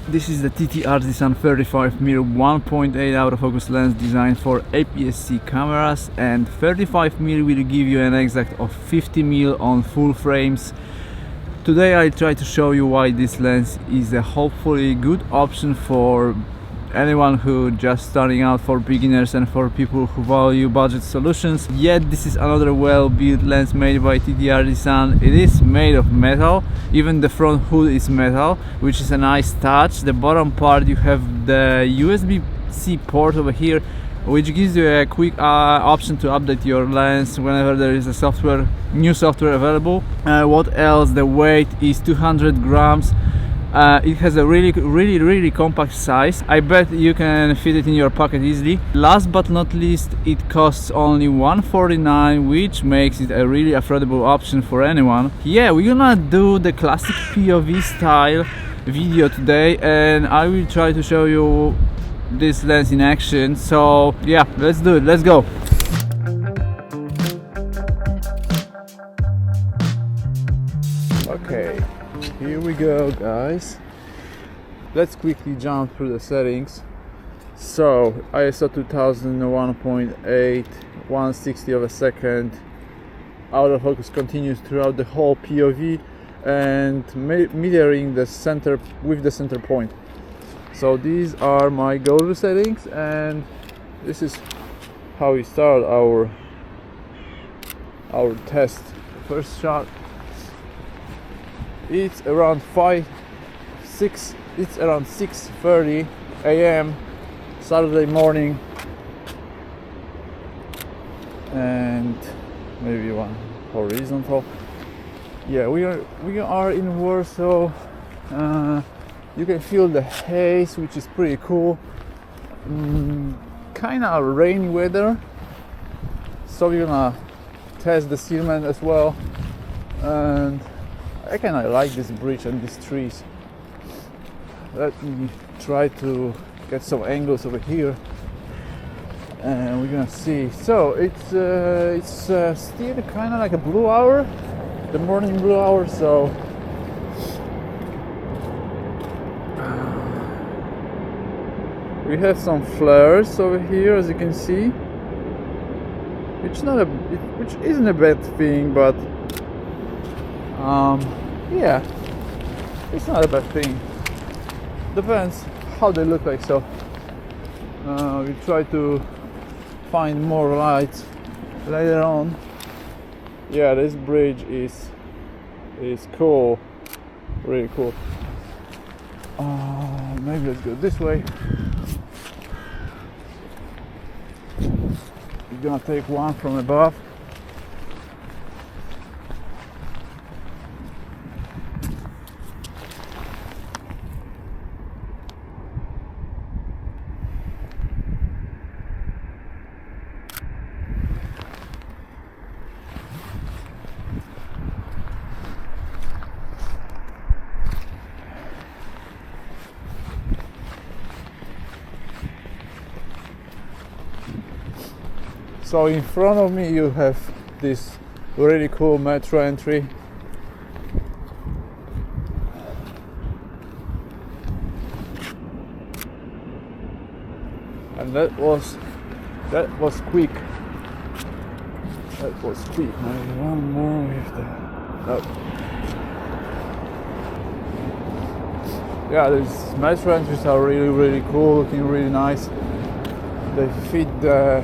This is the TTArtisan 35mm 1.8 autofocus lens designed for aps-c cameras, and 35mm will give you an exact of 50mm on full frames. Today I try to show you why this lens is a hopefully good option for anyone who just starting out, for beginners and for people who value budget solutions. Yet this is another well-built lens made by TTArtisan. It is made of metal, even the front hood is metal, which is a nice touch. The bottom part, you have the USB-C port over here, which gives you a quick option to update your lens whenever there is a new software available. What else? The weight is 200 grams. It has a really compact size. I bet you can fit it in your pocket easily. Last but not least, it costs only $149, which makes it a really affordable option for anyone. Yeah, we're gonna do the classic POV style video today, and I will try to show you this lens in action. So yeah, let's do it, let's go. Okay, here we go, guys. Let's quickly jump through the settings. So ISO 2000 1.8, 1/60 of a second. Autofocus continues throughout the whole POV and mirroring the center with the center point. So these are my go-to settings, and this is how we start our test. First shot. It's around 6:30 a.m. Saturday morning, and maybe one horizontal. Yeah, we are in Warsaw. You can feel the haze, which is pretty cool. Kind of rainy weather, so we're gonna test the Sealman as well. And I kind of like this bridge and these trees. Let me try to get some angles over here, and we're gonna see. So it's still kind of like a blue hour, the morning blue hour. So we have some flares over here, as you can see, which isn't a bad thing, but yeah, it's not a bad thing. Depends how they look like. So we try to find more lights later on. Yeah, this bridge is cool, really cool. Maybe let's go this way. We're gonna take one from above. So in front of me you have this really cool metro entry. And that was quick. That was quick. Maybe one more with the yeah, these metro entries are really cool, looking really nice. They fit the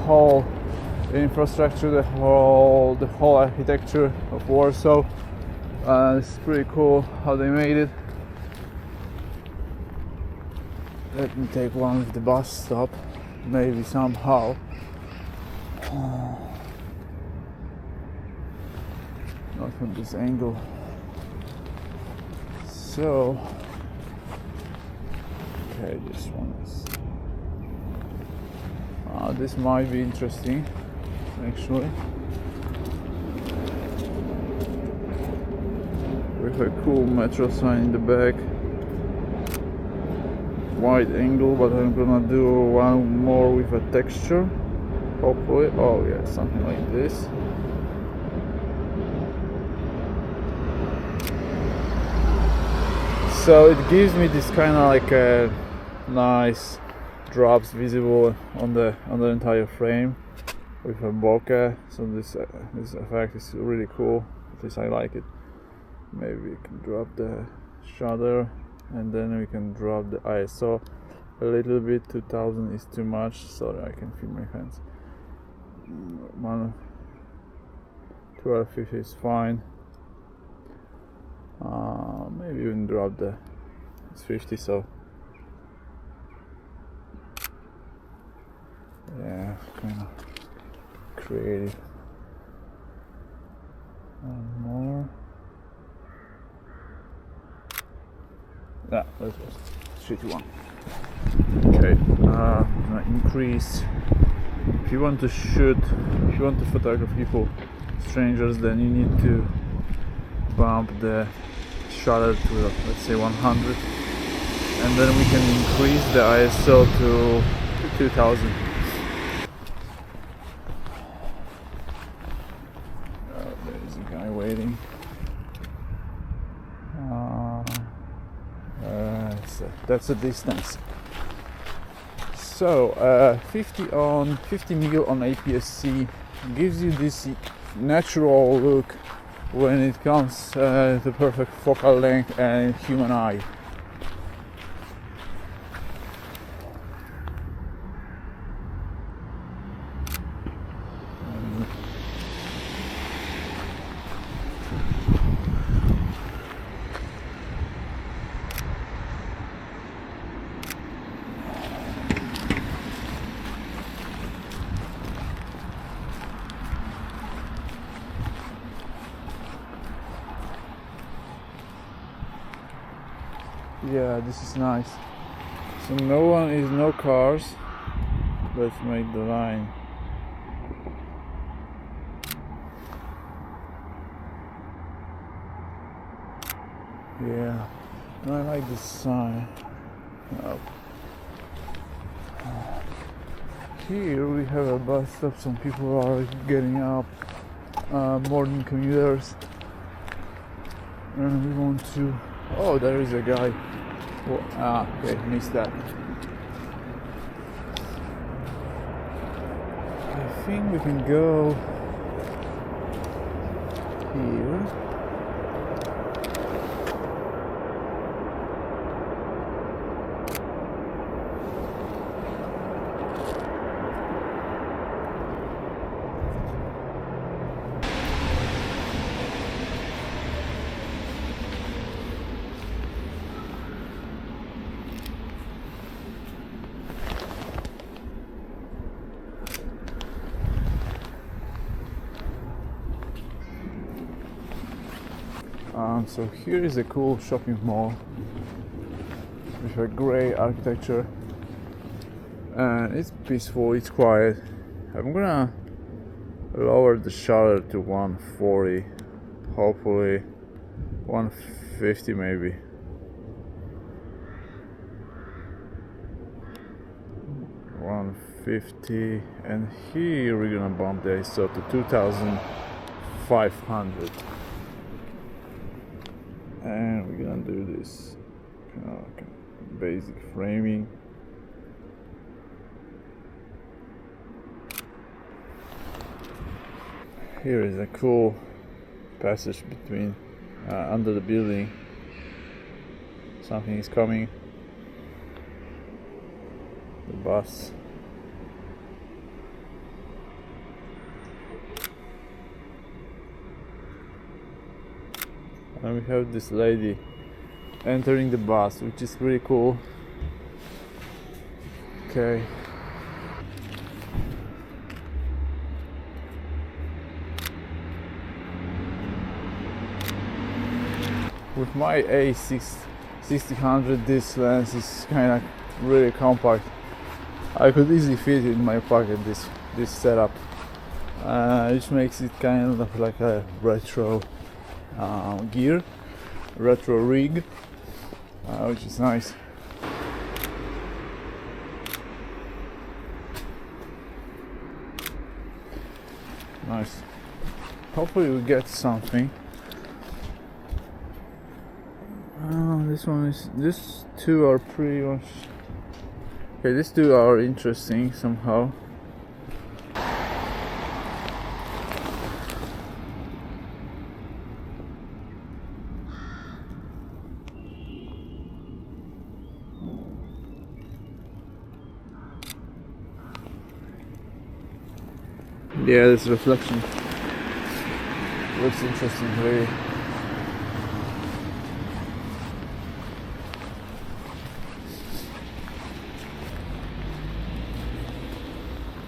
whole infrastructure, the whole architecture of Warsaw. It's pretty cool how they made it. Let me take one with the bus stop, maybe somehow. Not from this angle. So, okay, this one is. This might be interesting, actually. With a cool metro sign in the back. Wide angle, but I'm gonna do one more with a texture, hopefully. Oh yeah, something like this. So it gives me this kind of like a nice drops visible on the entire frame with a bokeh. So this effect is really cool. At least I like it. Maybe we can drop the shutter and then we can drop the ISO a little bit. 2000 is too much. Sorry, I can feel my hands. 1250 is fine. Maybe even drop the, it's 50, so yeah, kind of creative. One more. Yeah, let's shoot one. Okay, gonna increase. If you want to photograph people, strangers, then you need to bump the shutter to, let's say, 100, and then we can increase the ISO to 2000. There's a guy waiting. That's a distance. So 50 mil on aps-c gives you this natural look when it comes to the perfect focal length and human eye. Yeah, this is nice. So no cars. Let's make the line. Yeah, I like this sign. Oh. Here we have a bus stop. Some people are getting up, morning commuters, and we want to. Oh, there is a guy. Oh, okay, missed that. I think we can go here. So here is a cool shopping mall with a grey architecture, and it's peaceful, it's quiet. I'm gonna lower the shutter to 140, hopefully 150 maybe. $150, and here we're gonna bump the ISO to 2500. And we're gonna do this basic framing. Here is a cool passage between under the building. Something is coming. The bus. And we have this lady entering the bus, which is pretty cool. Okay. With my A6000, this lens is kind of really compact. I could easily fit it in my pocket, this setup, which makes it kind of like a retro gear, retro rig, which is nice. Nice. Hopefully we get something. These two are pretty much okay. These two are interesting somehow. Yeah, this reflection looks interesting, really.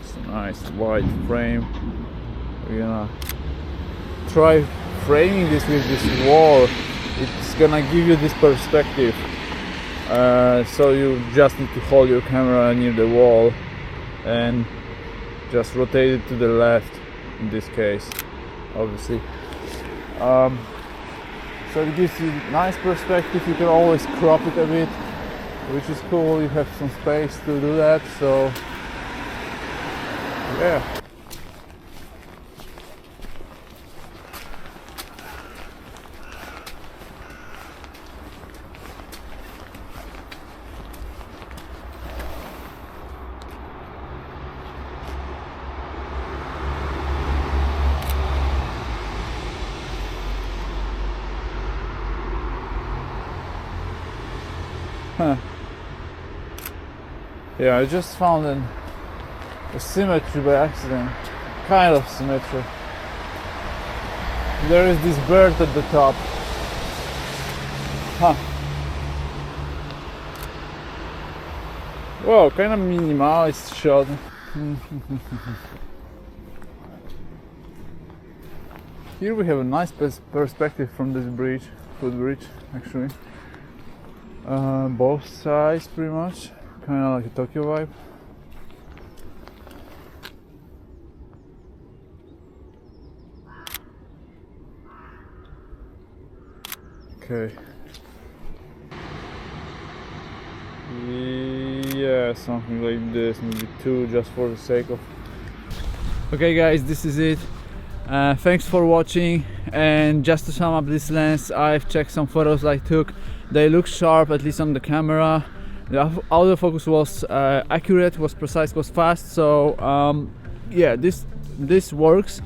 It's a nice wide frame. We're gonna try framing this with this wall. It's gonna give you this perspective. So you just need to hold your camera near the wall and just rotate it to the left in this case, obviously. So it gives you nice perspective. You can always crop it a bit, which is cool. You have some space to do that, so yeah. Yeah, I just found a symmetry by accident. Kind of symmetry. There is this bird at the top. Whoa, kind of minimalist shot. Here we have a nice perspective from this bridge, footbridge actually. Both sides pretty much, kind of like a Tokyo vibe. Okay. Yeah, something like this, maybe two just for the sake of. Okay guys, this is it. Thanks for watching, and just to sum up this lens, I've checked some photos I took. They look sharp, at least on the camera. The autofocus was accurate, was precise, was fast, so yeah, this works.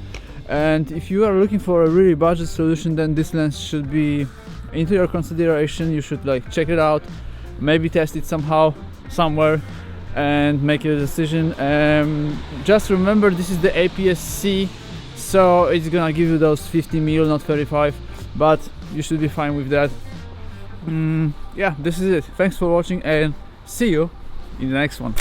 And if you are looking for a really budget solution, then this lens should be into your consideration. You should like check it out, maybe test it somehow, somewhere, and make a decision. Just remember, this is the aps-c, so it's gonna give you those 50mm, not 35, but you should be fine with that. Yeah, this is it. Thanks for watching, and see you in the next one.